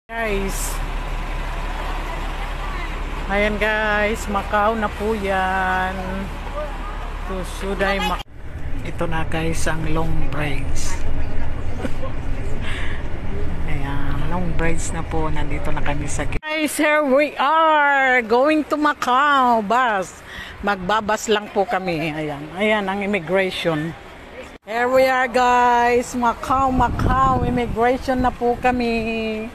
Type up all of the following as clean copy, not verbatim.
Guys, ayan guys, Macau na po yan. Ito na guys ang long braids. Ayan, long braids na po. Nandito na kami sa guys, here we are going to Macau. Bus, magbabas lang po kami. Ayan, ayan ang immigration. Here we are guys, Macau immigration na po kami.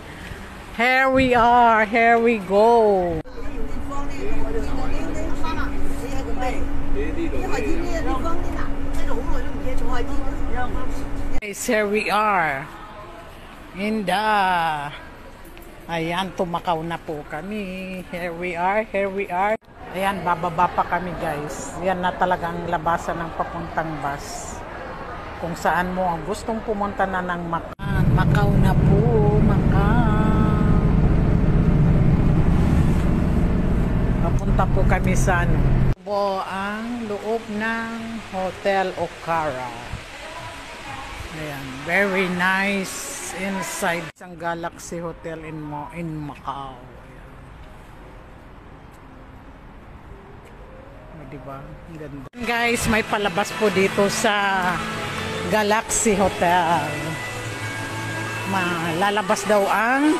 Here we are, here we go. Guys, here we are. Ayan, tumakao na po kami. Here we are, here we are. Ayan, bababa pa kami guys. Yan na talagang labasan ng papuntang bus. Kung saan mo ang gustong pumunta na ng Macau. Macau na po, Macau. Papunta po kami sa ang loob ng Hotel Okara. Ayan, very nice inside isang Galaxy Hotel in Macau. Ayan. Diba? Ganda. Guys, may palabas po dito sa Galaxy Hotel. Lalabas daw ang